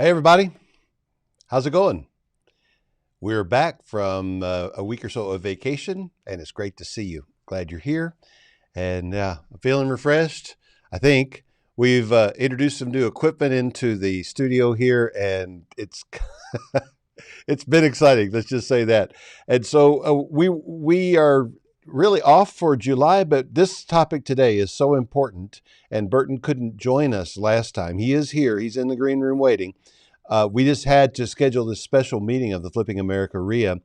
Hey, everybody. How's it going? We're back from a week or so of vacation, and it's great to see you. Glad you're here, and I'm feeling refreshed. I think we've introduced some new equipment into the studio here, and it's been exciting. Let's just say that. And so we are really off for July, but this topic today is so important. And Burton couldn't join us last time. He is here. He's in the green room waiting. We just had to schedule this special meeting of the Flipping America RIA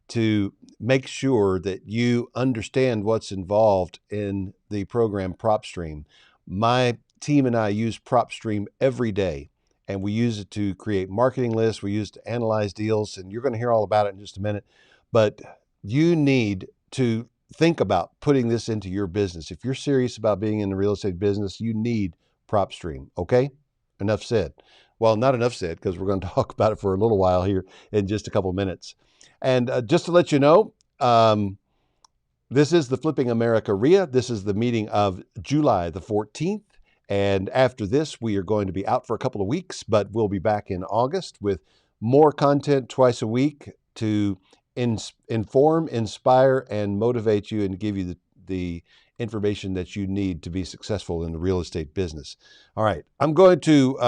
to make sure that you understand what's involved in the program PropStream. My team and I use PropStream every day, and we use it to create marketing lists. We use it to analyze deals, and you're going to hear all about it in just a minute. But you need to think about putting this into your business. If you're serious about being in the real estate business, you need PropStream, okay? Enough said. Well, not enough said, because we're going to talk about it for a little while here in just a couple of minutes. And just to let you know, this is the Flipping America RIA. This is the meeting of July the 14th. And after this, we are going to be out for a couple of weeks, but we'll be back in August with more content twice a week to inform, inspire, and motivate you and give you the information that you need to be successful in the real estate business. All right, I'm going to,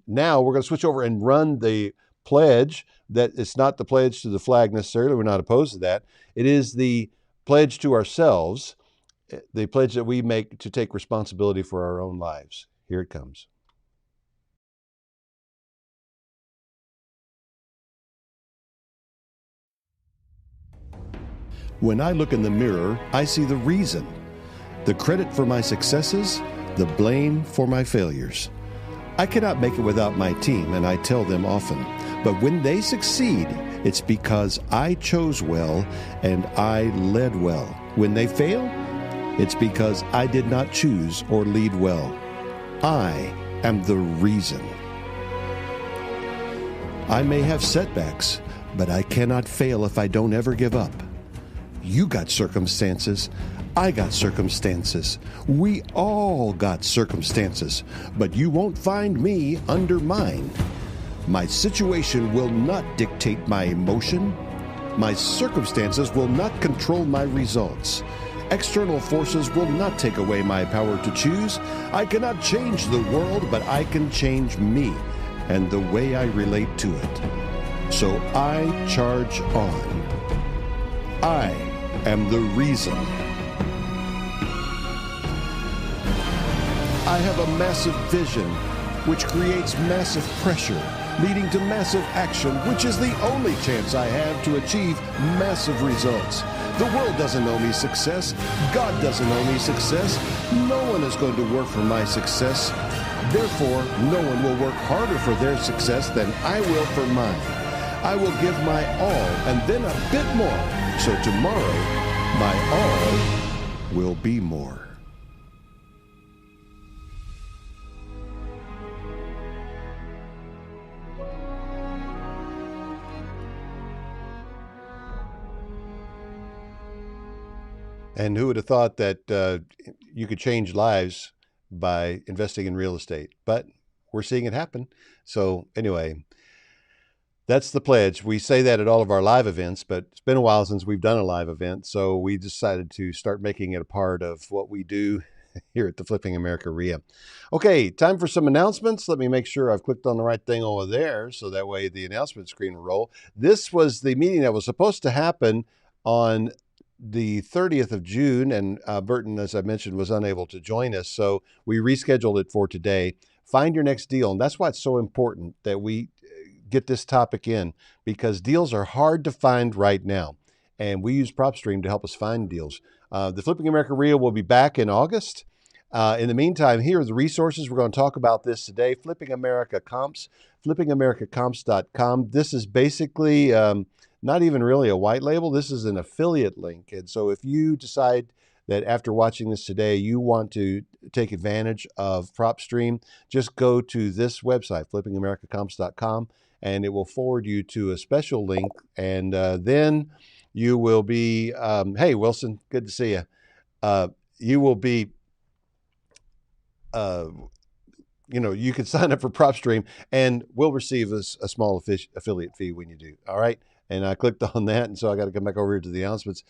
now we're going to switch over and run the pledge. That it's not the pledge to the flag necessarily. We're not opposed to that. It is the pledge to ourselves, the pledge that we make to take responsibility for our own lives. Here it comes. When I look in the mirror, I see the reason, the credit for my successes, the blame for my failures. I cannot make it without my team, and I tell them often. But when they succeed, it's because I chose well and I led well. When they fail, it's because I did not choose or lead well. I am the reason. I may have setbacks, but I cannot fail if I don't ever give up. You got circumstances. I got circumstances. We all got circumstances, but you won't find me under mine. My situation will not dictate my emotion. My circumstances will not control my results. External forces will not take away my power to choose. I cannot change the world, but I can change me and the way I relate to it. So I charge on. I am the reason. I have a massive vision, which creates massive pressure, leading to massive action, which is the only chance I have to achieve massive results. The world doesn't owe me success. God doesn't owe me success. No one is going to work for my success. Therefore, no one will work harder for their success than I will for mine. I will give my all and then a bit more. So tomorrow, my all will be more. And who would have thought that you could change lives by investing in real estate? But we're seeing it happen. So anyway, that's the pledge. We say that at all of our live events, but it's been a while since we've done a live event. So we decided to start making it a part of what we do here at the Flipping America RIA. Okay, time for some announcements. Let me make sure I've clicked on the right thing over there so that way the announcement screen will roll. This was the meeting that was supposed to happen on the 30th of June, and Burton, as I mentioned, was unable to join us, so we rescheduled it for today. Find your next deal, and that's why it's so important that we get this topic in, because deals are hard to find right now, and we use PropStream to help us find deals. The Flipping America RIA will be back in August. In the meantime, here are the resources. We're going to talk about this today. Flipping America Comps, flippingamericacomps.com. This is basically not even really a white label. This is an affiliate link. And so if you decide that after watching this today, you want to take advantage of PropStream, just go to this website, flippingamericacomps.com, and it will forward you to a special link. And then you will be, hey, Wilson, good to see you. You will be you can sign up for PropStream, and we'll receive a small affiliate fee when you do. All right. And I clicked on that, and so I got to come back over here to the announcements.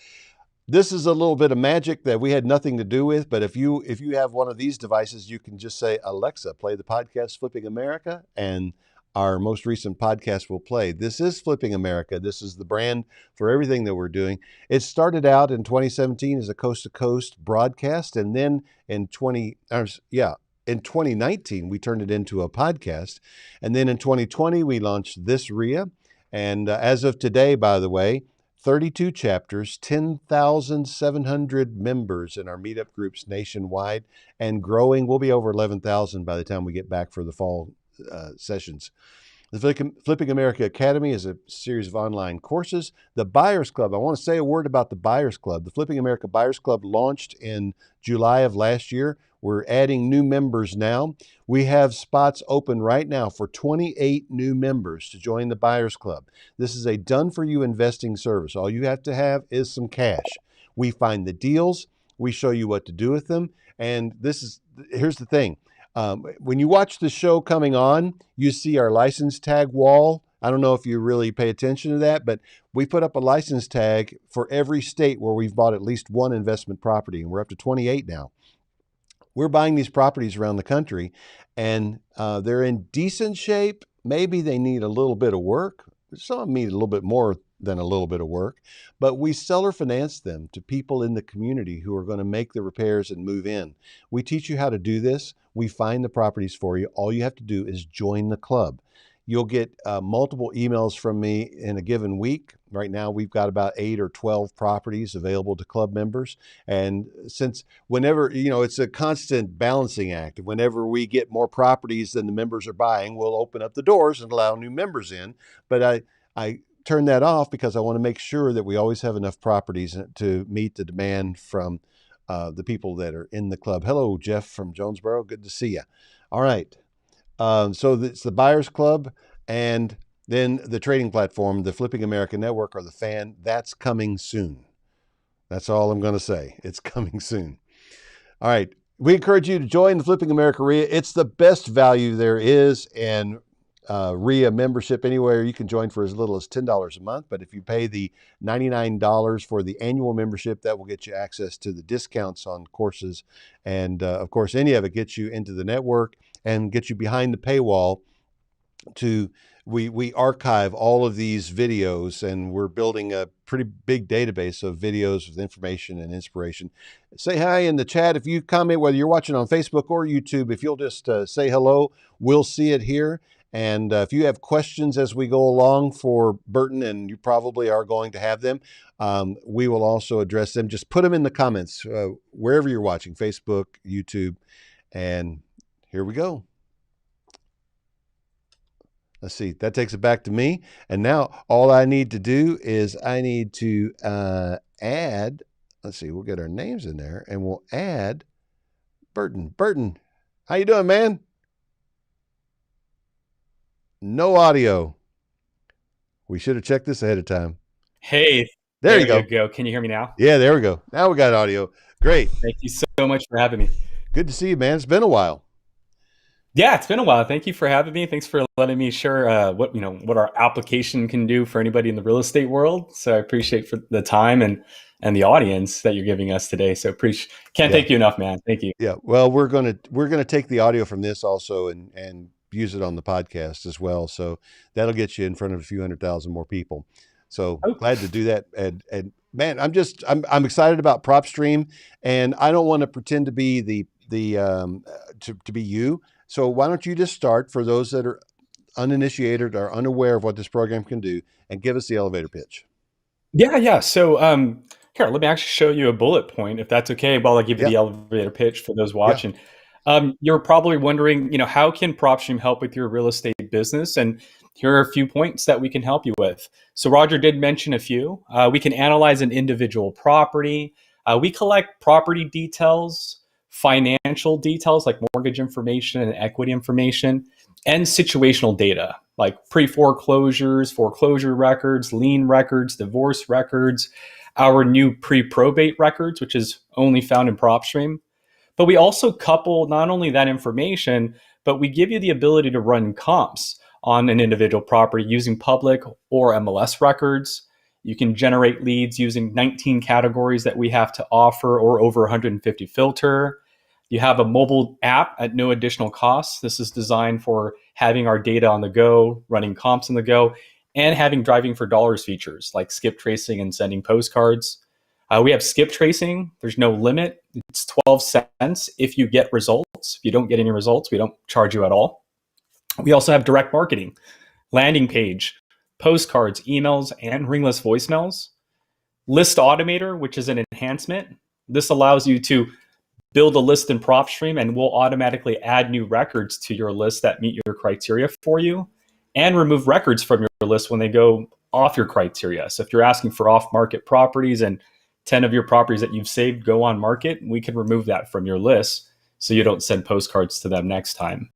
This is a little bit of magic that we had nothing to do with, but if you have one of these devices, you can just say, Alexa, play the podcast Flipping America, and our most recent podcast will play. This is Flipping America. This is the brand for everything that we're doing. It started out in 2017 as a coast-to-coast broadcast, and then in 2019 we turned it into a podcast, and then in 2020 we launched this RIA, and as of today, by the way, 32 chapters, 10,700 members in our meetup groups nationwide, and growing. We'll be over 11,000 by the time we get back for the fall sessions. The Flipping America Academy is a series of online courses. The Buyers Club, I want to say a word about the Buyers Club. The Flipping America Buyers Club launched in July of last year. We're adding new members now. We have spots open right now for 28 new members to join the Buyers Club. This is a done-for-you investing service. All you have to have is some cash. We find the deals. We show you what to do with them. And here's the thing. When you watch the show coming on, you see our license tag wall. I don't know if you really pay attention to that, but we put up a license tag for every state where we've bought at least one investment property, and we're up to 28 now. We're buying these properties around the country, and they're in decent shape. Maybe they need a little bit of work. Some need a little bit more than a little bit of work, but we seller finance them to people in the community who are going to make the repairs and move in. We teach you how to do this. We find the properties for you. All you have to do is join the club. You'll get multiple emails from me in a given week. Right now, we've got about 8 or 12 properties available to club members. And since whenever, it's a constant balancing act. Whenever we get more properties than the members are buying, we'll open up the doors and allow new members in. But I turn that off because I want to make sure that we always have enough properties to meet the demand from the people that are in the club. Hello, Jeff from Jonesboro. Good to see you. All right. So it's the Buyers Club, and then the trading platform, the Flipping America Network, or the FAN. That's coming soon. That's all I'm going to say. It's coming soon. All right. We encourage you to join the Flipping America RIA. It's the best value there is, and RIA membership anywhere. You can join for as little as $10 a month, but if you pay the $99 for the annual membership, that will get you access to the discounts on courses. And of course, any of it gets you into the network and get you behind the paywall. We archive all of these videos, and we're building a pretty big database of videos with information and inspiration. Say hi in the chat. If you comment, whether you're watching on Facebook or YouTube, if you'll just say hello, we'll see it here. And if you have questions as we go along for Burton, and you probably are going to have them, we will also address them. Just put them in the comments wherever you're watching, Facebook, YouTube, and here we go. Let's see, that takes it back to me. And now all I need to do is I need to add, let's see, we'll get our names in there, and we'll add Burton. Burton, how you doing, man? No audio. We should have checked this ahead of time. Hey, there you go. Can you hear me now? Yeah, there we go. Now we got audio. Great. Thank you so much for having me. Good to see you, man. It's been a while. Yeah, it's been a while. Thank you for having me. Thanks for letting me share what our application can do for anybody in the real estate world. So I appreciate for the time and the audience that you're giving us today. So can't thank you enough, man. Thank you. Yeah. Well, we're gonna take the audio from this also and use it on the podcast as well. So that'll get you in front of a few 100,000 more people. So glad to do that. And man, I'm excited about PropStream, and I don't want to pretend to be to be you. So why don't you just start for those that are uninitiated or unaware of what this program can do, and give us the elevator pitch. Yeah. So here, let me actually show you a bullet point, if that's okay, while I give you the elevator pitch for those watching. You're probably wondering, how can PropStream help with your real estate business? And here are a few points that we can help you with. So Roger did mention a few. We can analyze an individual property. We collect property details, financial details like mortgage information and equity information, and situational data like pre-foreclosures, foreclosure records, lien records, divorce records, our new pre-probate records, which is only found in PropStream. But we also couple not only that information, but we give you the ability to run comps on an individual property using public or MLS records. You can generate leads using 19 categories that we have to offer or over 150 filter. You have a mobile app at no additional cost. This is designed for having our data on the go, running comps on the go, and having driving for dollars features like skip tracing and sending postcards. We have skip tracing. There's no limit. It's 12 cents if you get results. If you don't get any results, we don't charge you at all. We also have direct marketing, landing page, postcards, emails, and ringless voicemails. List Automator, which is an enhancement. This allows you to build a list in PropStream and we'll automatically add new records to your list that meet your criteria for you and remove records from your list when they go off your criteria. So if you're asking for off-market properties and 10 of your properties that you've saved go on market, we can remove that from your list so you don't send postcards to them next time.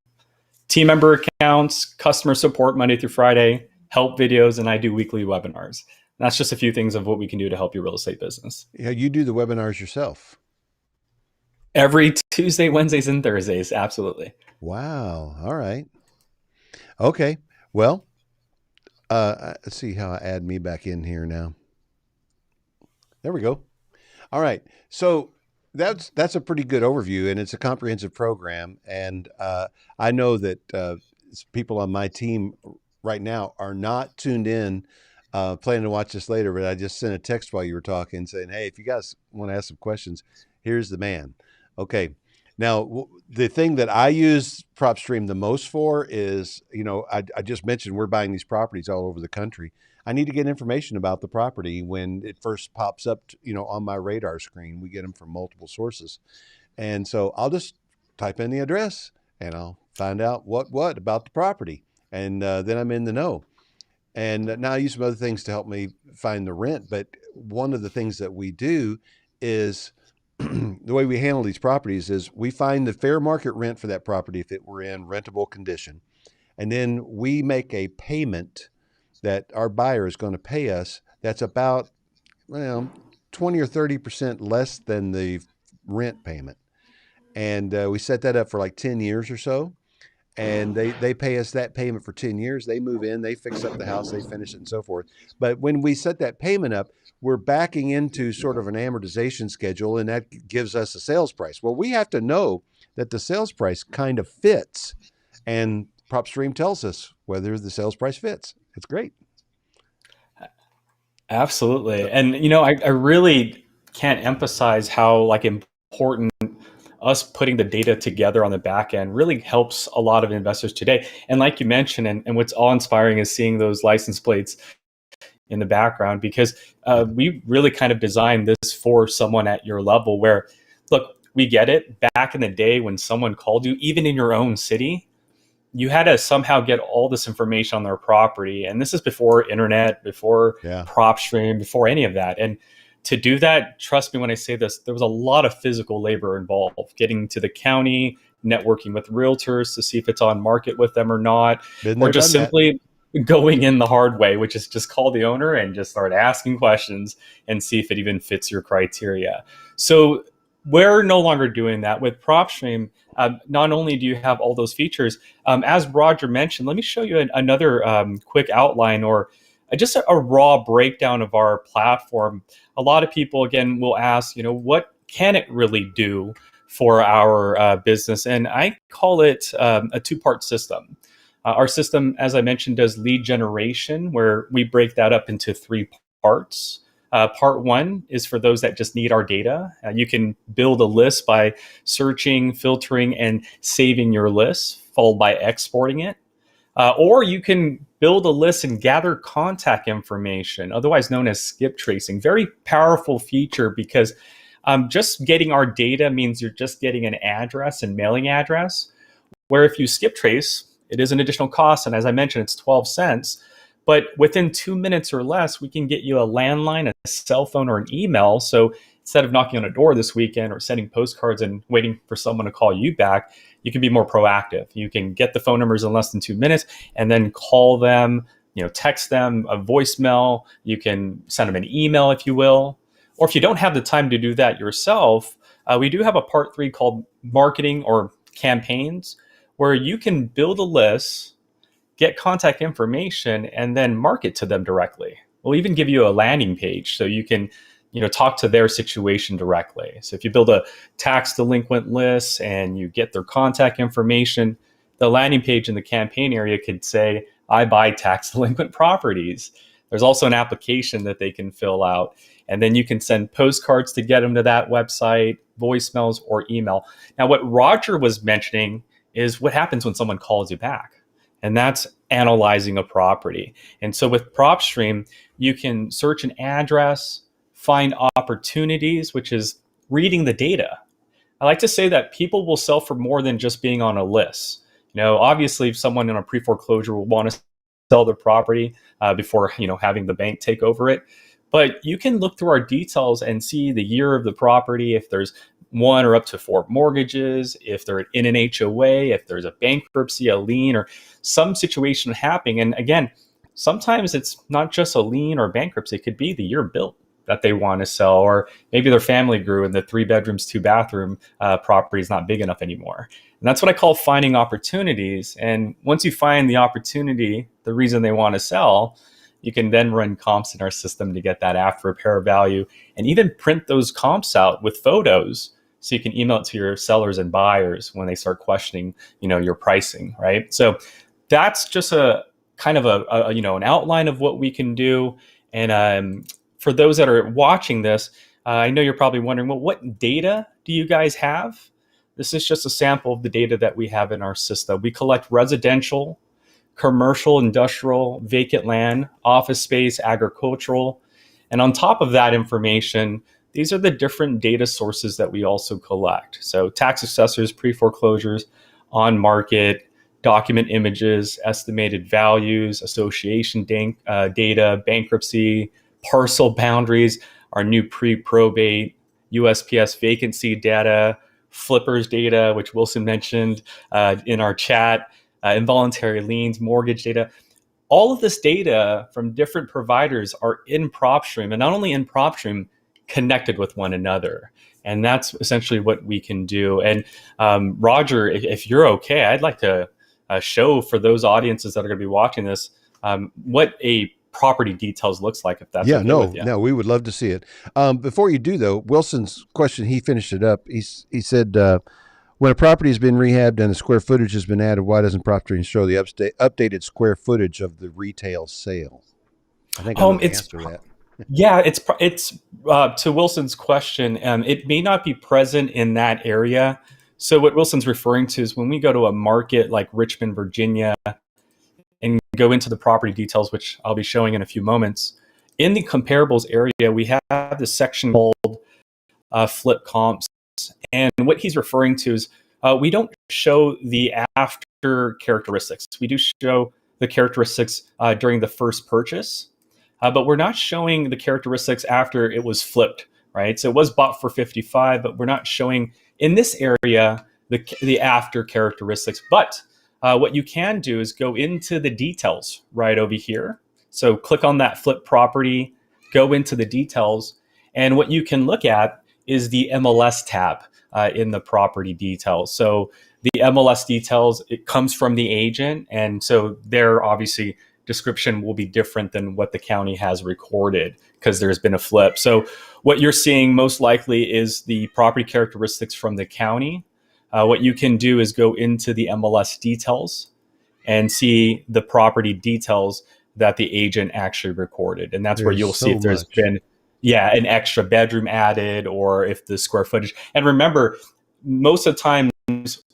Team member accounts, customer support Monday through Friday, help videos, and I do weekly webinars. And that's just a few things of what we can do to help your real estate business. Yeah, you do the webinars yourself. Every Tuesday, Wednesdays, and Thursdays. Absolutely. Wow. All right. Okay. Well, let's see how I add me back in here now. There we go. All right. So that's a pretty good overview, and it's a comprehensive program. And I know that people on my team right now are not tuned in, planning to watch this later, but I just sent a text while you were talking saying, hey, if you guys want to ask some questions, here's the man. Okay. Now, the thing that I use PropStream the most for is, I just mentioned we're buying these properties all over the country. I need to get information about the property when it first pops up, on my radar screen. We get them from multiple sources. And so I'll just type in the address and I'll find out what about the property. And then I'm in the know. And now I use some other things to help me find the rent. But one of the things that we do is the way we handle these properties is we find the fair market rent for that property if it were in rentable condition. And then we make a payment that our buyer is going to pay us. That's about 20 or 30% less than the rent payment. And we set that up for like 10 years or so. And they pay us that payment for 10 years. They move in, they fix up the house, they finish it and so forth. But when we set that payment up, we're backing into sort of an amortization schedule, and that gives us a sales price. Well, we have to know that the sales price kind of fits, and PropStream tells us whether the sales price fits. It's great. Absolutely. And, I really can't emphasize how important us putting the data together on the back end really helps a lot of investors today. And like you mentioned, and what's awe-inspiring is seeing those license plates in the background, because we really kind of designed this for someone at your level where, look, we get it. Back in the day when someone called you, even in your own city, you had to somehow get all this information on their property. And this is before internet, before PropStream, before any of that. And to do that, trust me when I say this, there was a lot of physical labor involved, getting to the county, networking with realtors to see if it's on market with them or not, or just simply going in the hard way, which is just call the owner and just start asking questions and see if it even fits your criteria. So we're no longer doing that with PropStream. Not only do you have all those features, as Roger mentioned, let me show you another quick outline or just a raw breakdown of our platform. A lot of people, again, will ask, what can it really do for our business? And I call it a two-part system. Our system, as I mentioned, does lead generation, where we break that up into three parts. Part one is for those that just need our data. You can build a list by searching, filtering, and saving your list, followed by exporting it. Or you can build a list and gather contact information, otherwise known as skip tracing. Very powerful feature because just getting our data means you're just getting an address and mailing address, where if you skip trace, it is an additional cost. And as I mentioned, it's 12 cents. But within 2 minutes or less, we can get you a landline, a cell phone, or an email. So instead of knocking on a door this weekend or sending postcards and waiting for someone to call you back, you can be more proactive. You can get the phone numbers in less than 2 minutes and then call them, text them a voicemail. You can send them an email, if you will. Or if you don't have the time to do that yourself, we do have a part 3 called marketing or campaigns, where you can build a list, get contact information, and then market to them directly. We'll even give you a landing page so you can, talk to their situation directly. So if you build a tax delinquent list and you get their contact information, the landing page in the campaign area could say, I buy tax delinquent properties. There's also an application that they can fill out. And then you can send postcards to get them to that website, voicemails, or email. Now, what Roger was mentioning is what happens when someone calls you back. And that's analyzing a property. And so with PropStream, you can search an address, find opportunities, which is reading the data. I like to say that people will sell for more than just being on a list. Obviously, if someone in a pre-foreclosure will want to sell their property before having the bank take over it. But you can look through our details and see the year of the property, if there's 1 or up to 4 mortgages, if they're in an HOA, if there's a bankruptcy, a lien, or some situation happening. And again, sometimes it's not just a lien or bankruptcy. It could be the year built that they want to sell, or maybe their family grew and the 3 bedrooms, 2 bathroom property is not big enough anymore. And that's what I call finding opportunities. And once you find the opportunity, the reason they want to sell, you can then run comps in our system to get that after repair value, and even print those comps out with photos so you can email it to your sellers and buyers when they start questioning, your pricing, right? So that's just a kind of an outline of what we can do. And for those that are watching this, I know you're probably wondering, well, what data do you guys have? This is just a sample of the data that we have in our system. We collect residential, commercial, industrial, vacant land, office space, agricultural. And on top of that information, these are the different data sources that we also collect. So tax assessors, pre-foreclosures, on market, document images, estimated values, association data, bankruptcy, parcel boundaries, our new pre-probate, USPS vacancy data, flippers data, which Wilson mentioned in our chat, involuntary liens, mortgage data. All of this data from different providers are in PropStream, and not only in PropStream, connected with one another. And that's essentially what we can do. And Roger, if you're okay, I'd like to show for those audiences that are going to be watching this what a property details looks like, if that's okay with you. No, we would love to see it. Before you do, though, Wilson's question, he finished it up. He said, when a property has been rehabbed and the square footage has been added, why doesn't PropStream show the updated square footage of the retail sale? I think I know the answer to that. Yeah, it's to Wilson's question. It may not be present in that area. So what Wilson's referring to is when we go to a market like Richmond, Virginia, and go into the property details, which I'll be showing in a few moments. In the comparables area, we have this section called flip comps. And what he's referring to is we don't show the after characteristics. We do show the characteristics during the first purchase, but we're not showing the characteristics after it was flipped, right? So it was bought for 55, but we're not showing in this area the after characteristics. But what you can do is go into the details right over here. So click on that flip property, go into the details, and what you can look at is the MLS tab in the property details. So the MLS details, it comes from the agent, and so their obviously description will be different than what the county has recorded because there's been a flip. So what you're seeing most likely is the property characteristics from the county. What you can do is go into the MLS details and see the property details that the agent actually recorded. And that's where you'll see if there's been an extra bedroom added or if the square footage. And remember, most of the time,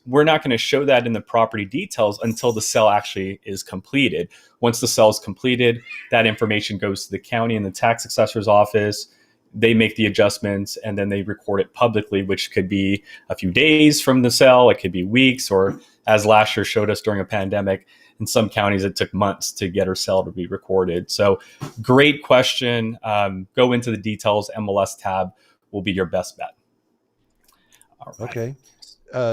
we're not going to show that in the property details until the sale actually is completed. Once the sale is completed, that information goes to the county and the tax assessor's office. They make the adjustments and then they record it publicly, which could be a few days from the sale. It could be weeks, or as last year showed us during a pandemic, in some counties, it took months to get her sale to be recorded. So great question. Go into the details. MLS tab will be your best bet. All right. Okay.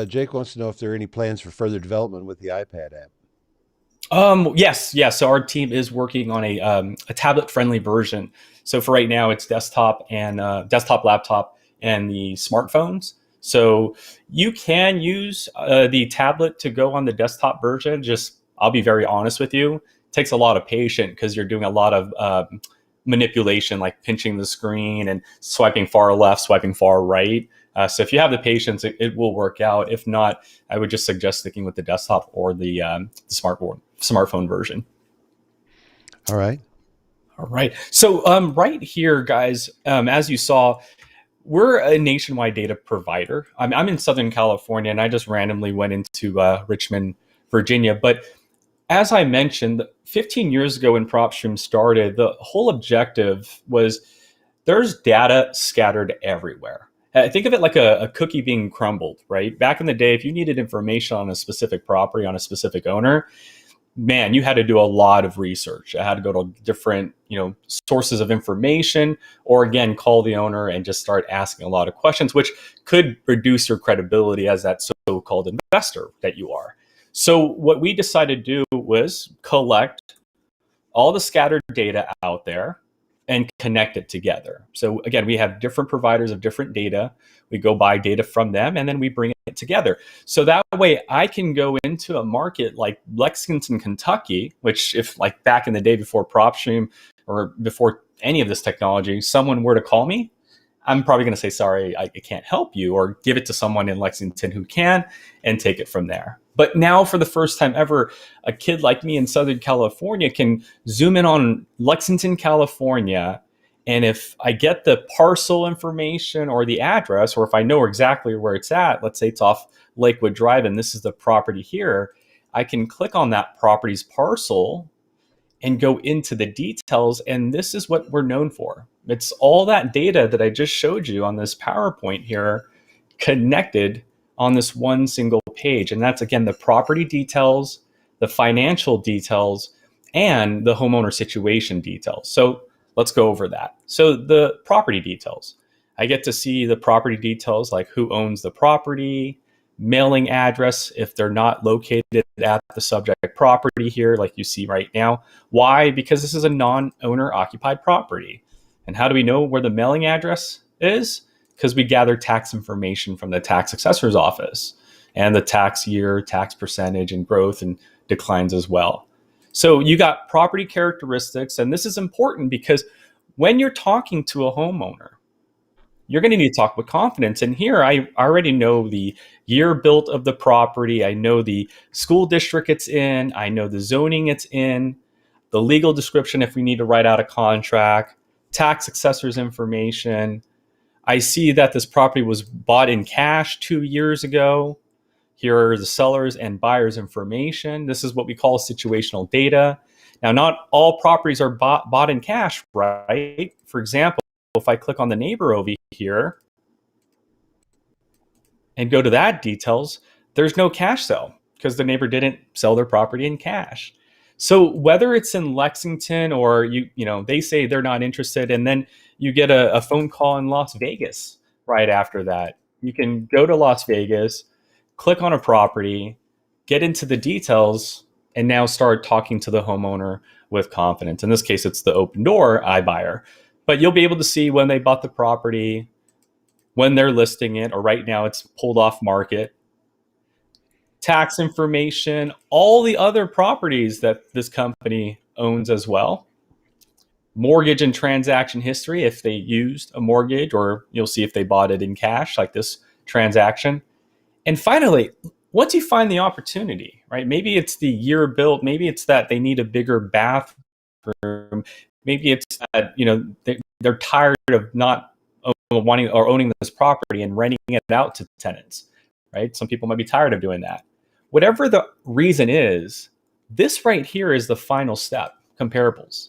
Jake wants to know if there are any plans for further development with the iPad app. Yes. So our team is working on a tablet-friendly version. So for right now, it's desktop, laptop, and the smartphones. So you can use the tablet to go on the desktop version. Just, I'll be very honest with you, it takes a lot of patience because you're doing a lot of manipulation, like pinching the screen and swiping far left, swiping far right. So if you have the patience, it will work out. If not, I would just suggest sticking with the desktop or the smartphone version. All right. All right. So right here, guys, as you saw, we're a nationwide data provider. I'm in Southern California, and I just randomly went into Richmond, Virginia. But as I mentioned, 15 years ago when PropStream started, the whole objective was there's data scattered everywhere. Think of it like a cookie being crumbled, right? Back in the day, if you needed information on a specific property, on a specific owner, man, you had to do a lot of research. I had to go to different, sources of information, or again, call the owner and just start asking a lot of questions, which could reduce your credibility as that so-called investor that you are. So what we decided to do was collect all the scattered data out there and connect it together. So again, we have different providers of different data. We go buy data from them, and then we bring it together. So that way I can go into a market like Lexington, Kentucky, which if like back in the day before PropStream or before any of this technology, someone were to call me, I'm probably going to say, sorry, I can't help you, or give it to someone in Lexington who can and take it from there. But now for the first time ever, a kid like me in Southern California can zoom in on Lexington, California. And if I get the parcel information or the address, or if I know exactly where it's at, let's say it's off Lakewood Drive and this is the property here, I can click on that property's parcel and go into the details. And this is what we're known for. It's all that data that I just showed you on this PowerPoint here connected on this one single page. And that's, again, the property details, the financial details, and the homeowner situation details. So let's go over that. So the property details, I get to see the property details, like who owns the property, mailing address if they're not located at the subject property here, like you see right now. Why? Because this is a non-owner occupied property. And how do we know where the mailing address is? Because we gather tax information from the tax assessor's office and the tax year, tax percentage, and growth and declines as well. So you got property characteristics, and this is important because when you're talking to a homeowner, you're going to need to talk with confidence. And here I already know the year built of the property. I know the school district it's in. I know the zoning it's in, the legal description if we need to write out a contract, tax assessor's information. I see that this property was bought in cash 2 years ago. Here are the sellers and buyers information. This is what we call situational data. Now, not all properties are bought in cash, right? For example, if I click on the neighbor over here and go to that details, there's no cash sale because the neighbor didn't sell their property in cash. So whether it's in Lexington or they say they're not interested, and then you get a phone call in Las Vegas right after that. You can go to Las Vegas, click on a property, get into the details, and now start talking to the homeowner with confidence. In this case, it's the open door iBuyer. But you'll be able to see when they bought the property, when they're listing it, or right now it's pulled off market, tax information, all the other properties that this company owns as well, mortgage and transaction history if they used a mortgage, or you'll see if they bought it in cash, like this transaction. And finally, once you find the opportunity, right? Maybe it's the year built, maybe it's that they need a bigger bathroom, maybe it's that they're tired of not wanting or owning this property and renting it out to tenants, right? Some people might be tired of doing that. Whatever the reason is, this right here is the final step, comparables.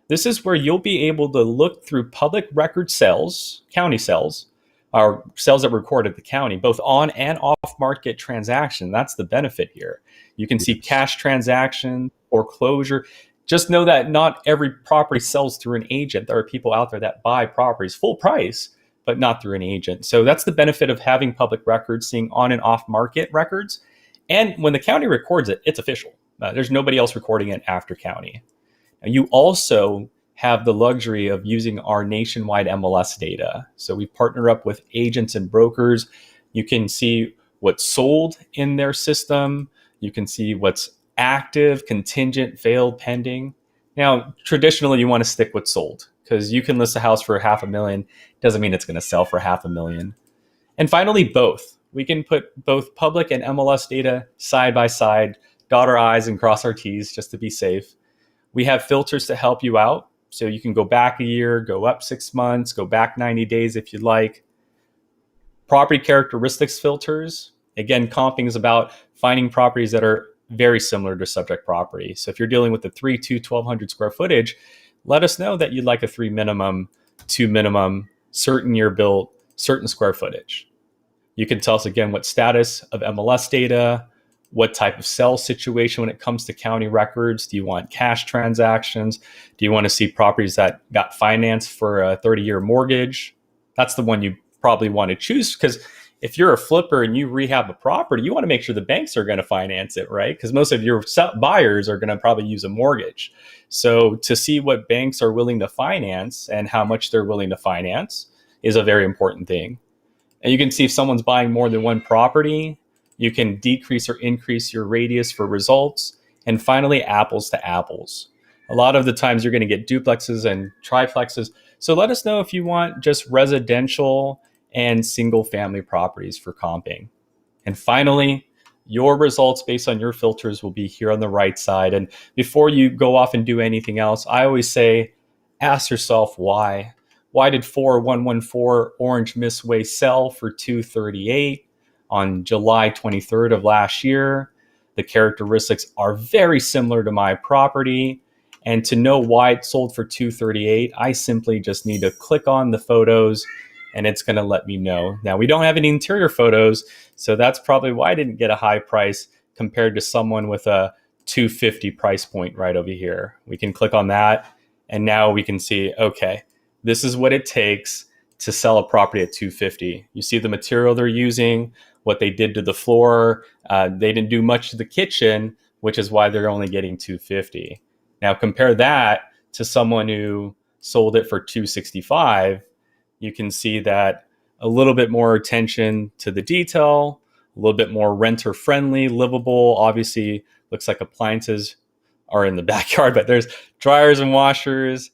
This is where you'll be able to look through public record sales, county sales, or sales that were recorded at the county, both on and off market transaction. That's the benefit here. You can see cash transaction, foreclosure. Just know that not every property sells through an agent. There are people out there that buy properties full price, but not through an agent. So that's the benefit of having public records, seeing on and off market records. And when the county records it, it's official. There's nobody else recording it after county. And you also have the luxury of using our nationwide MLS data. So we partner up with agents and brokers You can see what's sold in their system. You can see what's active, contingent, failed, pending. Now, traditionally, you want to stick with sold because you can list a house for $500,000. Doesn't mean it's going to sell for $500,000. And finally, both. We can put both public and MLS data side by side, dot our I's and cross our T's just to be safe. We have filters to help you out. So you can go back a year, go up 6 months, go back 90 days if you'd like. Property characteristics filters. Again, comping is about finding properties that are very similar to subject property. So if you're dealing with the 1,200 square footage, let us know that you'd like a 3 minimum, 2 minimum, certain year built, certain square footage. You can tell us again what status of MLS data, what type of sell situation when it comes to county records. Do you want cash transactions? Do you want to see properties that got financed for a 30-year mortgage? That's the one you probably want to choose, because if you're a flipper and you rehab a property, you want to make sure the banks are going to finance it, right? Because most of your buyers are going to probably use a mortgage. So to see what banks are willing to finance and how much they're willing to finance is a very important thing. And you can see if someone's buying more than one property, you can decrease or increase your radius for results. And finally, apples to apples. A lot of the times you're going to get duplexes and triplexes. So let us know if you want just residential and single family properties for comping. And finally, your results based on your filters will be here on the right side. And before you go off and do anything else, I always say, ask yourself why. Why did 4114 Orange Missway sell for $238 on July 23rd of last year? The characteristics are very similar to my property. And to know why it sold for $238, I simply just need to click on the photos and it's going to let me know. Now, we don't have any interior photos, so that's probably why I didn't get a high price compared to someone with a $250 price point right over here. We can click on that, and now we can see, okay, this is what it takes to sell a property at $250. You see the material they're using, what they did to the floor. They didn't do much to the kitchen, which is why they're only getting $250. Now, compare that to someone who sold it for $265. You can see that a little bit more attention to the detail, a little bit more renter friendly, livable. Obviously, looks like appliances are in the backyard, but there's dryers and washers.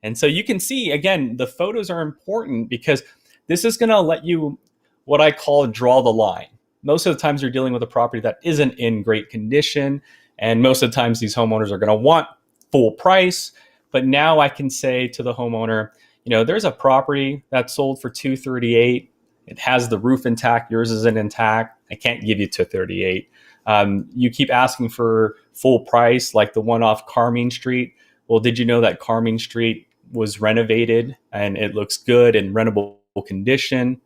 And so you can see, again, the photos are important because this is going to let you, what I call, draw the line. Most of the times you're dealing with a property that isn't in great condition. And most of the times these homeowners are going to want full price. But now I can say to the homeowner, there's a property that sold for $238. It has the roof intact. Yours isn't intact. I can't give you $238. You keep asking for full price, like the one off Carmine Street. Well, did you know that Carmine Street was renovated and it looks good in rentable condition?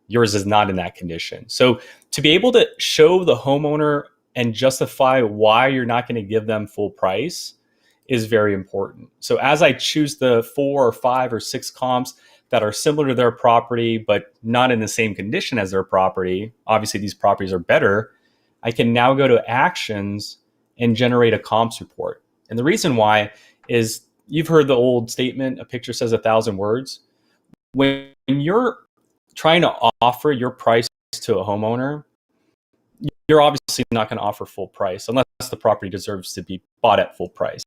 Yours is not in that condition. So to be able to show the homeowner and justify why you're not going to give them full price is very important. So as I choose the 4 or 5 or 6 comps that are similar to their property, but not in the same condition as their property, obviously these properties are better, I can now go to actions and generate a comps report. And the reason why is, you've heard the old statement, a picture says 1,000 words. When you're trying to offer your price to a homeowner, you're obviously not going to offer full price unless the property deserves to be bought at full price.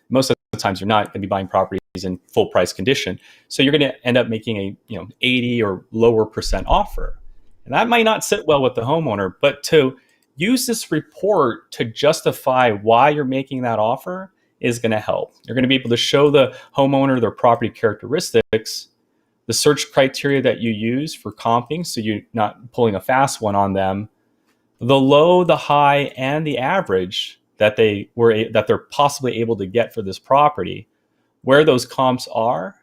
Most of the times you're not going to be buying properties in full price condition. So you're going to end up making a 80 or lower percent offer. And that might not sit well with the homeowner, but to use this report to justify why you're making that offer is going to help. You're going to be able to show the homeowner their property characteristics, the search criteria that you use for comping, so you're not pulling a fast one on them, the low, the high, and the average that they're possibly able to get for this property, where those comps are.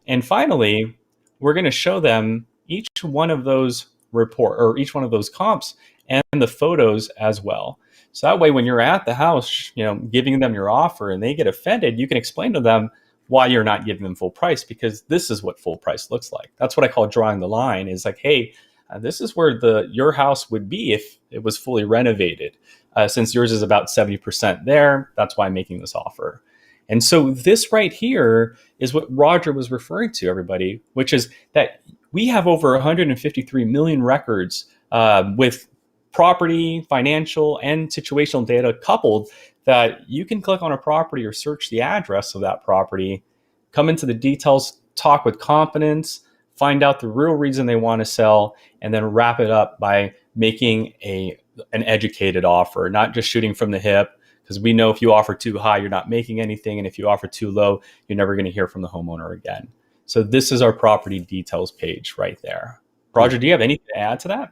And finally, we're going to show them each one of those each one of those comps and the photos as well. So that way, when you're at the house, giving them your offer and they get offended, you can explain to them why you're not giving them full price, because this is what full price looks like. That's what I call drawing the line, is like, hey, this is where your house would be if it was fully renovated. Since yours is about 70% there, that's why I'm making this offer. And so this right here is what Roger was referring to, everybody, which is that we have over 153 million records with property, financial, and situational data coupled, that you can click on a property or search the address of that property, come into the details, talk with confidence, find out the real reason they want to sell, and then wrap it up by making an educated offer, not just shooting from the hip. Because we know if you offer too high, you're not making anything. And if you offer too low, you're never going to hear from the homeowner again. So this is our property details page right there. Roger, do you have anything to add to that?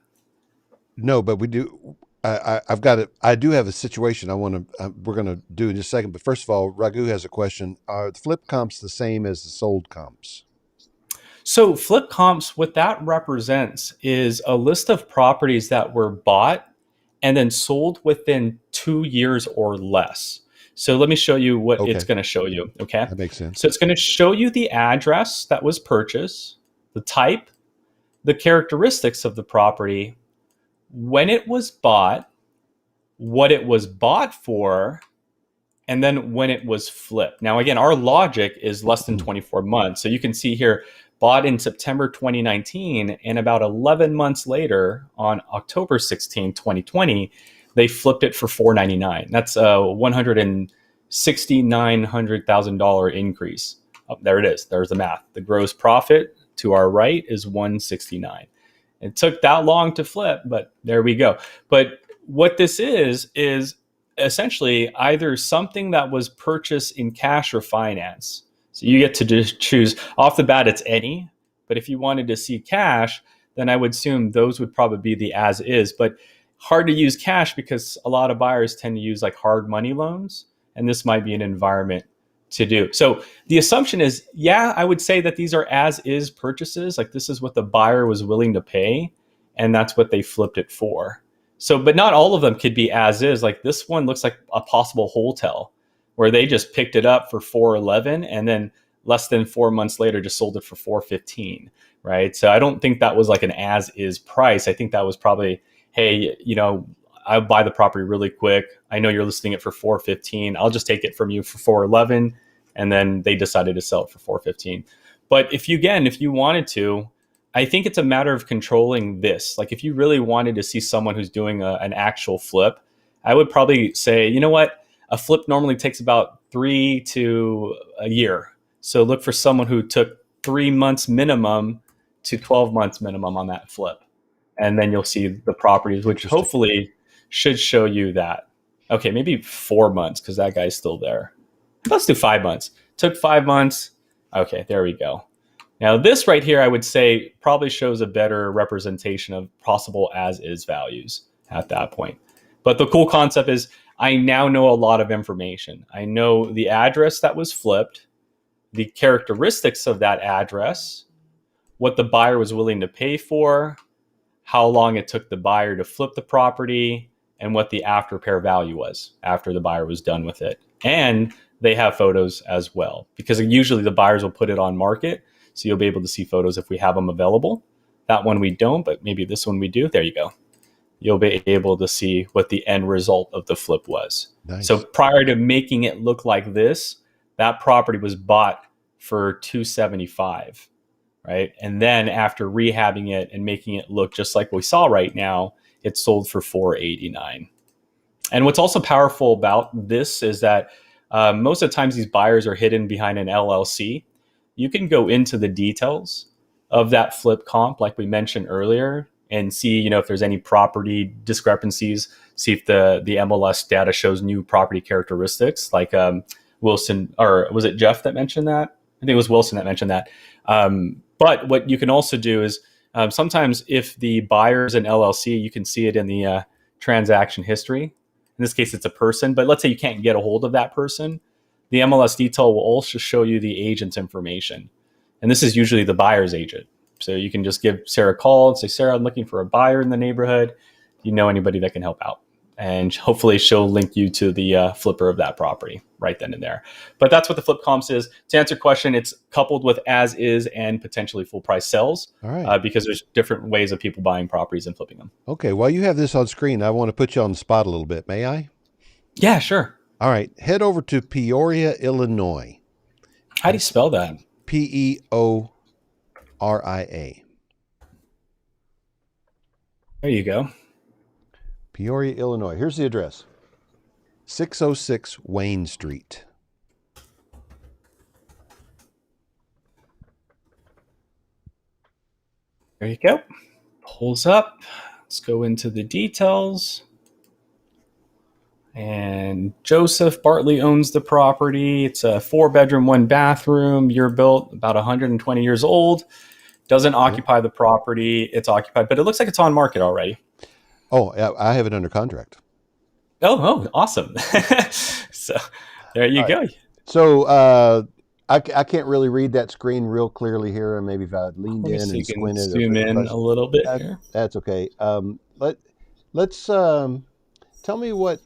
No, but we do. I've got it. I do have a situation I want to. We're going to do in just a second. But first of all, Raghu has a question. Are the flip comps the same as the sold comps? So flip comps, what that represents is a list of properties that were bought and then sold within 2 years or less. So let me show you what it's going to show you. Okay. That makes sense. So it's going to show you the address that was purchased, the type, the characteristics of the property, when it was bought, what it was bought for, and then when it was flipped. Now, again, our logic is less than 24 months. So you can see here, bought in September 2019, and about 11 months later, on October 16, 2020, they flipped it for $499. That's a $169,000 increase. Oh, there it is. There's the math. The gross profit to our right is $169. It took that long to flip, but there we go. But what this is essentially either something that was purchased in cash or finance. So you get to just choose off the bat, it's any. But if you wanted to see cash, then I would assume those would probably be the as is. But hard to use cash because a lot of buyers tend to use like hard money loans. And this might be an environment to do. So the assumption is, yeah, I would say that these are as is purchases. Like this is what the buyer was willing to pay. And that's what they flipped it for. So, but not all of them could be as is. Like this one looks like a possible hotel, where they just picked it up for $411 and then less than 4 months later just sold it for $415, right? So I don't think that was like an as-is price. I think that was probably, hey, I'll buy the property really quick. I know you're listing it for $415. I'll just take it from you for $411, and then they decided to sell it for $415. But if you wanted to, I think it's a matter of controlling this. Like if you really wanted to see someone who's doing an actual flip, I would probably say, you know what? A flip normally takes about 3 to a year. So look for someone who took 3 months minimum to 12 months minimum on that flip. And then you'll see the properties, which hopefully should show you that. Okay, maybe 4 months because that guy's still there. Let's do 5 months. Took 5 months. Okay, there we go. Now this right here, I would say probably shows a better representation of possible as-is values at that point. But the cool concept is I now know a lot of information. I know the address that was flipped, the characteristics of that address, what the buyer was willing to pay for, how long it took the buyer to flip the property, and what the after repair value was after the buyer was done with it. And they have photos as well, because usually the buyers will put it on market. So you'll be able to see photos if we have them available. That one we don't, but maybe this one we do. There you go. You'll be able to see what the end result of the flip was. Nice. So prior to making it look like this, that property was bought for $275, right? And then after rehabbing it and making it look just like we saw right now, it sold for $489. And what's also powerful about this is that most of the times these buyers are hidden behind an LLC. You can go into the details of that flip comp, like we mentioned earlier, and see, if there's any property discrepancies, see if the MLS data shows new property characteristics, like Wilson, or was it Jeff that mentioned that? I think it was Wilson that mentioned that. But what you can also do is sometimes if the buyer's an LLC, you can see it in the transaction history. In this case, it's a person, but let's say you can't get a hold of that person. The MLS detail will also show you the agent's information. And this is usually the buyer's agent. So you can just give Sarah a call and say, Sarah, I'm looking for a buyer in the neighborhood. Do you know anybody that can help out? And hopefully she'll link you to the flipper of that property right then and there. But that's what the flip comps is. To answer your question, it's coupled with as is and potentially full price sales. All right. Because there's different ways of people buying properties and flipping them. Okay. While you have this on screen, I want to put you on the spot a little bit. May I? Yeah, sure. All right. Head over to Peoria, Illinois. How do you spell that? Peoria. There you go. Peoria, Illinois. Here's the address: 606 Wayne Street. There you go. Pulls up. Let's go into the details. And Joseph Bartley owns the property. It's a 4-bedroom, 1-bathroom, year built, about 120 years old. Doesn't occupy the property. It's occupied, but it looks like it's on market already. Oh, I have it under contract. Oh, awesome. So there you go. So I can't really read that screen real clearly here, and maybe if I leaned in and squinted, zoom in a little bit here. That's okay. Let's tell me what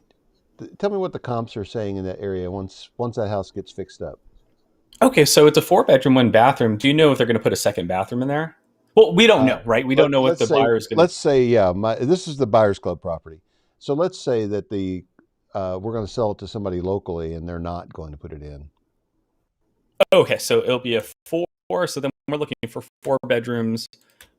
the comps are saying in that area once that house gets fixed up. Okay, so it's a 4-bedroom, 1-bathroom. Do you know if they're going to put a second bathroom in there? Well, we don't know, right? We don't know what the buyer's going to. Let's say, this is the Buyers Club property. So let's say that we're going to sell it to somebody locally, and they're not going to put it in. Okay, so it'll be a 4. So then we're looking for 4 bedrooms,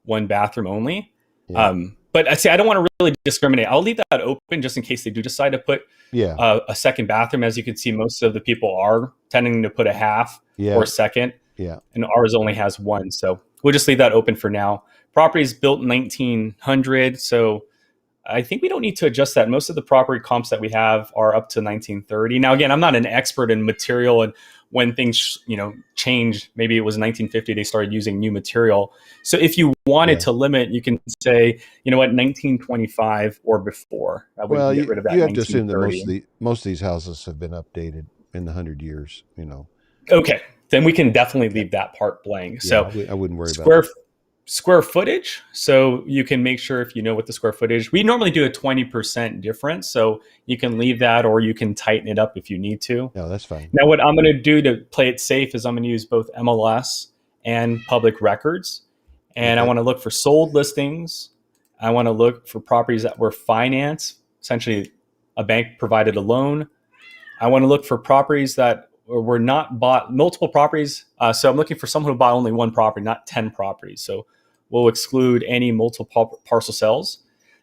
1 bathroom only. Yeah. But I see, I don't want to really discriminate. I'll leave that open just in case they do decide to put a second bathroom. As you can see, most of the people are tending to put a half or a second. Yeah. And ours only has 1. So we'll just leave that open for now. Property is built in 1900. So I think we don't need to adjust that. Most of the property comps that we have are up to 1930. Now, again, I'm not an expert in material and when things, change. Maybe it was 1950, they started using new material. So if you wanted to limit, you can say, 1925 or before. Well, get rid of that. You have to assume that most of these houses have been updated in the 100 years, Okay, then we can definitely leave that part blank. So I wouldn't worry about it. Square footage. So you can make sure if you know what the square footage, we normally do a 20% difference. So you can leave that or you can tighten it up if you need to. No, that's fine. Now, what I'm going to do to play it safe is I'm going to use both MLS and public records. And I want to look for sold listings. I want to look for properties that were financed. Essentially, a bank provided a loan. I want to look for properties that were not bought, multiple properties. So I'm looking for someone who bought only 1 property, not 10 properties. So we'll exclude any multiple parcel sales.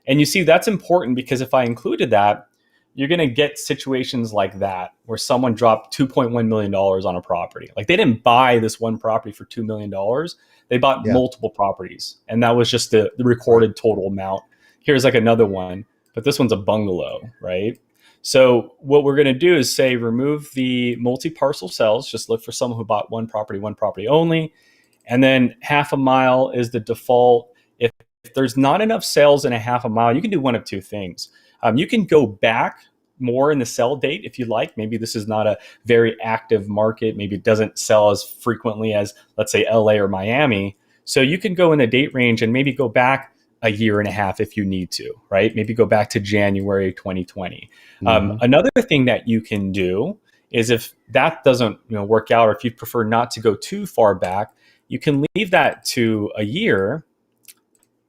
And you see, that's important because if I included that, you're going to get situations like that where someone dropped $2.1 million on a property. Like they didn't buy this 1 property for $2 million. They bought multiple properties. And that was just the recorded total amount. Here's like another one, but this one's a bungalow, right? So what we're going to do is say remove the multi-parcel sales. Just look for someone who bought 1 property only. And then half a mile is the default. If there's not enough sales in a half a mile, you can do one of 2 things. You can go back more in the sell date if you like. Maybe this is not a very active market. Maybe it doesn't sell as frequently as, let's say, LA or Miami. So you can go in the date range and maybe go back a year and a half if you need to, right? Maybe go back to January 2020. Another thing that you can do is if that doesn't work out, or if you prefer not to go too far back, you can leave that to a year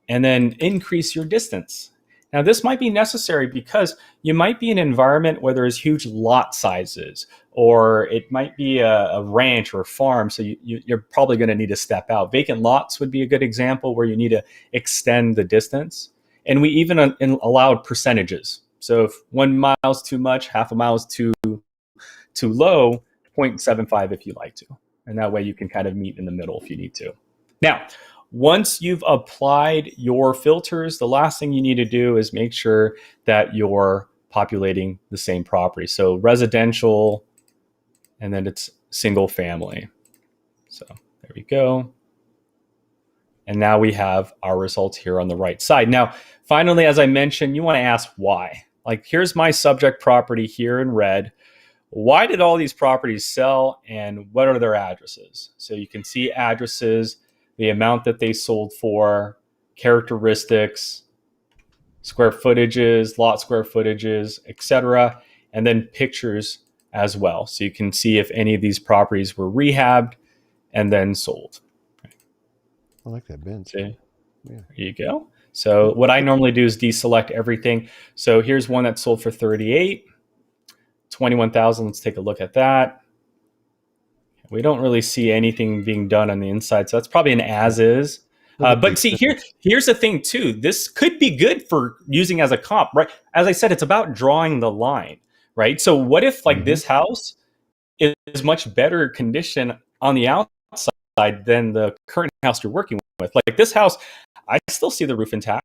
and then increase your distance. Now, this might be necessary because you might be in an environment where there's huge lot sizes, or it might be a ranch or a farm. So you're probably going to need to step out. Vacant lots would be a good example where you need to extend the distance. And we even allowed percentages. So if 1 mile is too much, half a mile is too low, 0.75 if you like to. And that way you can kind of meet in the middle if you need to. Now, once you've applied your filters, the last thing you need to do is make sure that you're populating the same property. So residential, and then it's single family. So there we go. And now we have our results here on the right side. Now, finally, as I mentioned, you want to ask why. Like, here's my subject property here in red. Why did all these properties sell, and what are their addresses? So you can see addresses, the amount that they sold for, characteristics, square footages, lot square footages, etc., and then pictures as well. So you can see if any of these properties were rehabbed and then sold. I like that bench. See? There you go. So what I normally do is deselect everything. So here's one that sold for 38, 21,000. Let's take a look at that. We don't really see anything being done on the inside. So that's probably an as is. But see, here's the thing too. This could be good for using as a comp, right? As I said, it's about drawing the line, right? So what if like this house is much better condition on the outside than the current house you're working with? Like this house, I still see the roof intact.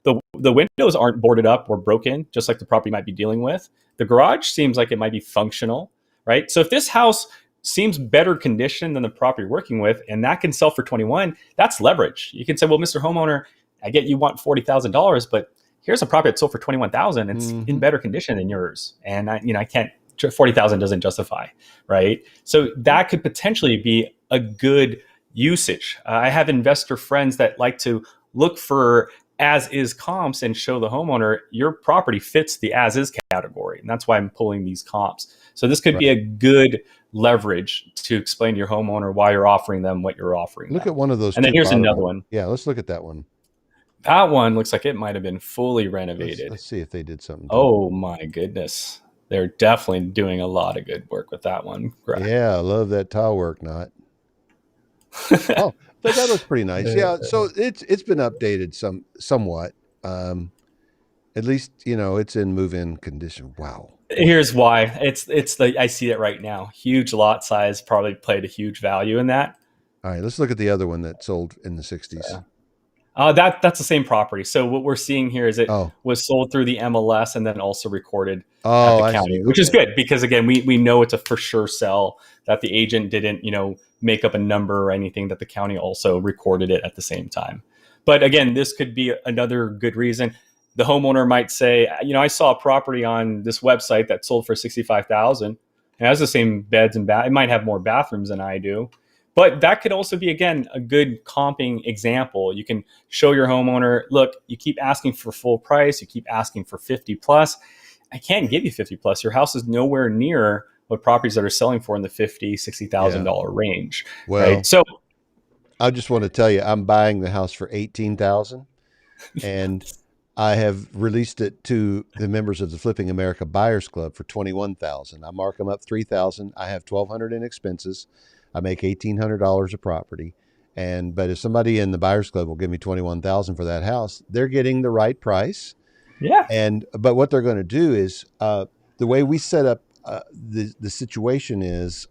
The windows aren't boarded up or broken, just like the property might be dealing with. The garage seems like it might be functional, right? So if this house seems better condition than the property you're working with, and that can sell for 21, that's leverage. You can say, well, Mr. Homeowner, I get you want $40,000, but here's a property that sold for 21,000. It's in better condition than yours, and I can't. 40,000 doesn't justify, right? So that could potentially be a good usage. I have investor friends that like to look for as is comps and show the homeowner your property fits the as is category. And that's why I'm pulling these comps. So this could be a good leverage to explain to your homeowner why you're offering them what you're offering. Look at one of those. And then here's another one. Yeah, let's look at that one. That one looks like it might have been fully renovated. Let's see if they did something. Oh my goodness. They're definitely doing a lot of good work with that one. Correct. Yeah, I love that tile work, not. Oh, but that looks pretty nice. Yeah, so it's been updated somewhat. At least it's in move-in condition. Wow. Here's why. It's I see it right now. Huge lot size probably played a huge value in that. All right, let's look at the other one that sold in the 60s. That's the same property. So what we're seeing here is it was sold through the MLS and then also recorded at the county, which is good because again, we know it's a for sure sell, that the agent didn't, make up a number or anything, that the county also recorded it at the same time. But again, this could be another good reason. The homeowner might say, I saw a property on this website that sold for $65,000. It has the same beds and bath. It might have more bathrooms than I do. But that could also be, again, a good comping example. You can show your homeowner, look, you keep asking for full price. You keep asking for 50 plus. I can't give you 50 plus. Your house is nowhere near what properties that are selling for in the $50,000, $60,000 range. Well, right? So I just want to tell you, I'm buying the house for $18,000 and I have released it to the members of the Flipping America Buyers Club for $21,000. I mark them up $3,000. I have $1,200 in expenses. I make $1,800 a property. But if somebody in the Buyers Club will give me $21,000 for that house, they're getting the right price. Yeah. But what they're going to do is the way we set up the situation is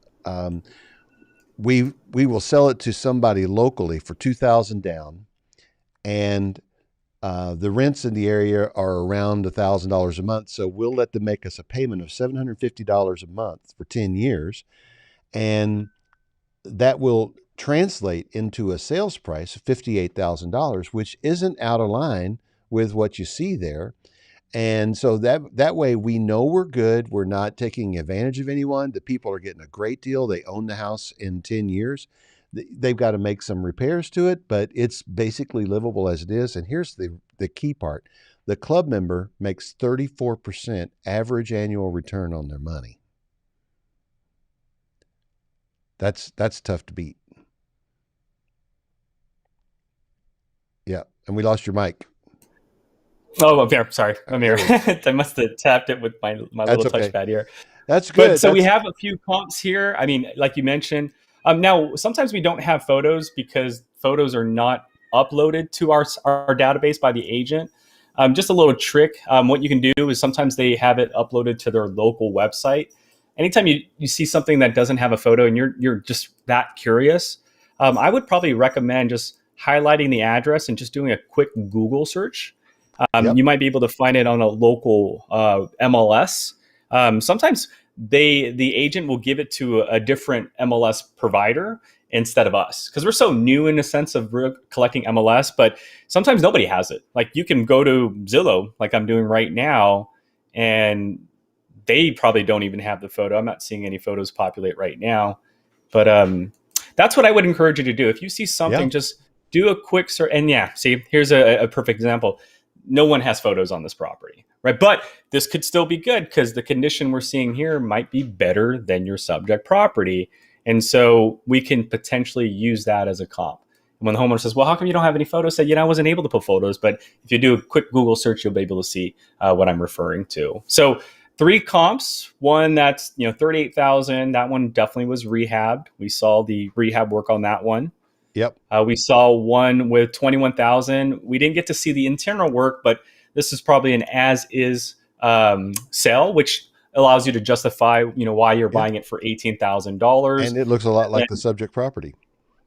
we will sell it to somebody locally for $2,000 down, and the rents in the area are around $1,000 a month. So we'll let them make us a payment of $750 a month for 10 years. And that will translate into a sales price of $58,000, which isn't out of line with what you see there. And so that way we know we're good. We're not taking advantage of anyone. The people are getting a great deal. They own the house in 10 years. They've got to make some repairs to it, but it's basically livable as it is. And here's the key part. The club member makes 34% average annual return on their money. That's tough to beat. Yeah. And we lost your mic. Oh, I'm here. Sorry. I'm here. I must have tapped it with my little touchpad here. That's good. But so we have a few comps here. I mean, like you mentioned, now sometimes we don't have photos because photos are not uploaded to our database by the agent. Just a little trick. What you can do is sometimes they have it uploaded to their local website. Anytime you see something that doesn't have a photo and you're just that curious, I would probably recommend just highlighting the address and just doing a quick Google search. You might be able to find it on a local MLS. Sometimes the agent will give it to a different MLS provider instead of us because we're so new in the sense of collecting MLS, but sometimes nobody has it. Like you can go to Zillow like I'm doing right now and they probably don't even have the photo. I'm not seeing any photos populate right now, but that's what I would encourage you to do. If you see something, just do a quick search. And see, here's a perfect example. No one has photos on this property, right? But this could still be good because the condition we're seeing here might be better than your subject property. And so we can potentially use that as a comp. And when the homeowner says, well, how come you don't have any photos? Say, I wasn't able to put photos, but if you do a quick Google search, you'll be able to see what I'm referring to. So 3 comps, one that's, $38,000. That one definitely was rehabbed. We saw the rehab work on that one. Yep. We saw one with 21,000. We didn't get to see the internal work, but this is probably an as-is sale, which allows you to justify, why you're Yeah. buying it for $18,000. And it looks a lot like the subject property.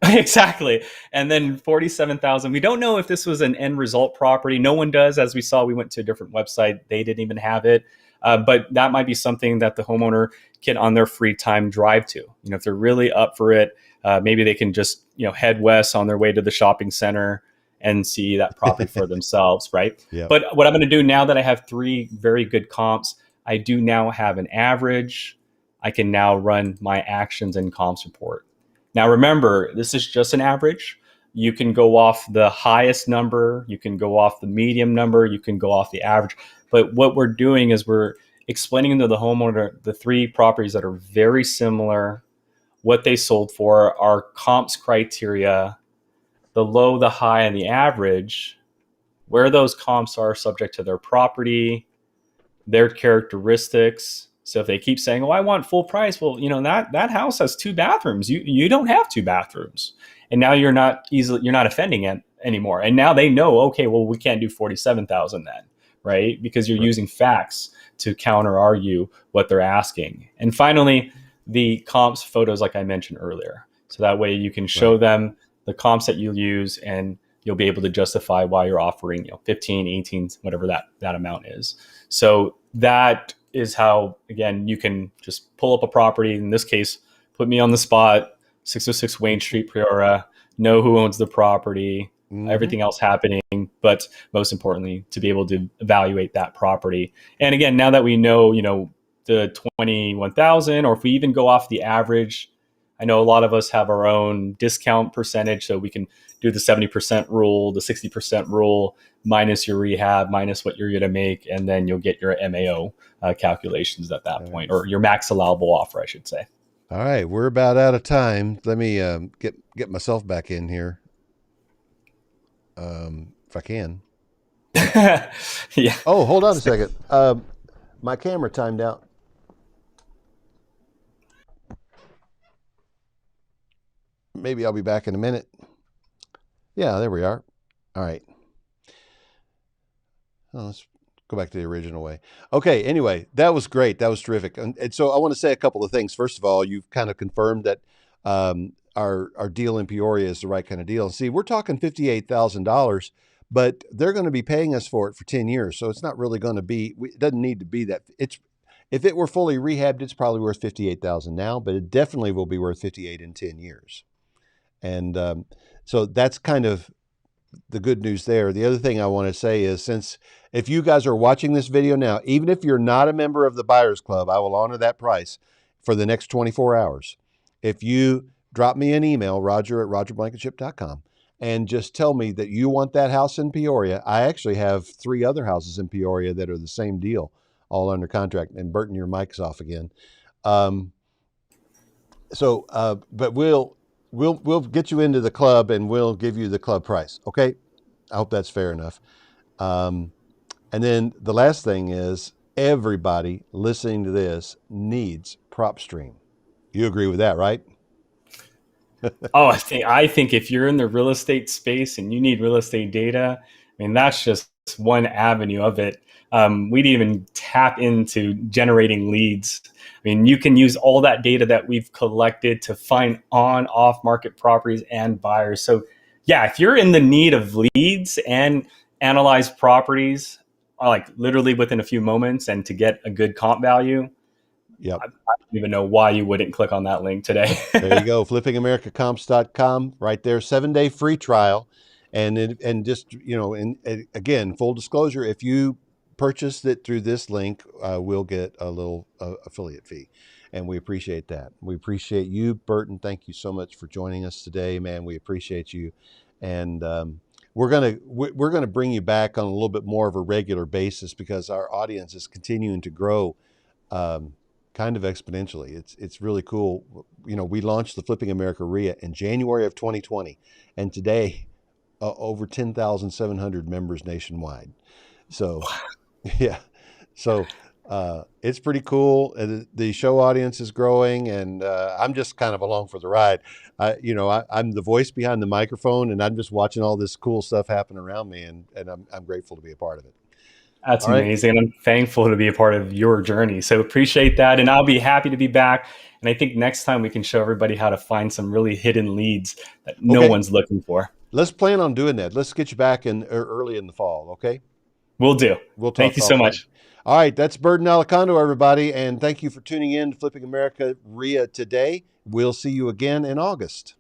Exactly. And then 47,000. We don't know if this was an end result property. No one does. As we saw, we went to a different website. They didn't even have it. But that might be something that the homeowner can, on their free time, drive to. If they're really up for it, maybe they can just, head west on their way to the shopping center and see that property for themselves, right? Yep. But what I'm going to do now that I have three very good comps, I do now have an average. I can now run my actions and comps report. Now, remember, this is just an average. You can go off the highest number. You can go off the medium number. You can go off the average. But what we're doing is we're explaining to the homeowner the three properties that are very similar, what they sold for, our comps criteria, the low, the high, and the average, where those comps are subject to their property, their characteristics. So if they keep saying, "Oh, I want full price," well, that house has two bathrooms. You don't have two bathrooms, and now you're not offending it anymore. And now they know, okay, well, we can't do 47,000 then, right? Because you're using facts to counter argue what they're asking. And finally, the comps photos, like I mentioned earlier, so that way you can show them the comps that you use, and you'll be able to justify why you're offering 15, 18, whatever that amount is. So that is how, again, you can just pull up a property. In this case, put me on the spot, 606 Wayne Street, Peoria, know who owns the property, everything else happening, but most importantly, to be able to evaluate that property. And again, now that we know, the 21,000, or if we even go off the average, I know a lot of us have our own discount percentage, so we can do the 70% rule, the 60% rule, minus your rehab, minus what you're going to make, and then you'll get your MAO calculations at that point, or your max allowable offer, I should say. All right, we're about out of time. Let me get myself back in here, if I can. Yeah. Oh, hold on a second. My camera timed out. Maybe I'll be back in a minute. Yeah, there we are. All right. Oh, let's go back to the original way. Okay, anyway, that was great. That was terrific. And so I want to say a couple of things. First of all, you've kind of confirmed that our deal in Peoria is the right kind of deal. See, we're talking $58,000, but they're going to be paying us for it for 10 years. So it's not really going to be, it doesn't need to be that. If it were fully rehabbed, it's probably worth $58,000 now, but it definitely will be worth $58,000 in 10 years. And so that's kind of the good news there. The other thing I want to say is, since if you guys are watching this video now, even if you're not a member of the Buyers Club, I will honor that price for the next 24 hours. If you drop me an email, roger@rogerblankenship.com, and just tell me that you want that house in Peoria. I actually have 3 other houses in Peoria that are the same deal, all under contract. And Burton, your mic's off again. But we'll get you into the club, and we'll give you the club price. Okay. I hope that's fair enough. And then the last thing is, everybody listening to this needs PropStream. You agree with that, right? Oh, I think if you're in the real estate space and you need real estate data, I mean, that's just one avenue of it. We'd even tap into generating leads. I mean, you can use all that data that we've collected to find on off market properties and buyers. So yeah, if you're in the need of leads and analyze properties like literally within a few moments and to get a good comp value, Yep. I don't even know why you wouldn't click on that link today. There you go. FlippingAmericaComps.com, right there. 7-day free trial. And just, and again, full disclosure, if you purchase it through this link, we'll get a little affiliate fee. And we appreciate that. We appreciate you, Burton. Thank you so much for joining us today, man. We appreciate you. And we're gonna bring you back on a little bit more of a regular basis, because our audience is continuing to grow kind of exponentially. It's really cool. We launched the Flipping America RIA in January of 2020, and today over 10,700 members nationwide. So yeah. So It's pretty cool. The show audience is growing, and I'm just kind of along for the ride. I'm the voice behind the microphone, and I'm just watching all this cool stuff happen around me, and I'm grateful to be a part of it. That's All right. amazing. I'm thankful to be a part of your journey. So appreciate that. And I'll be happy to be back. And I think next time we can show everybody how to find some really hidden leads that no Okay. one's looking for. Let's plan on doing that. Let's get you back in early in the fall. Okay. Will do. We'll Thank talk you so offline. much. All right. That's Burton Alicondo, everybody. And thank you for tuning in to Flipping America RIA today. We'll see you again in August.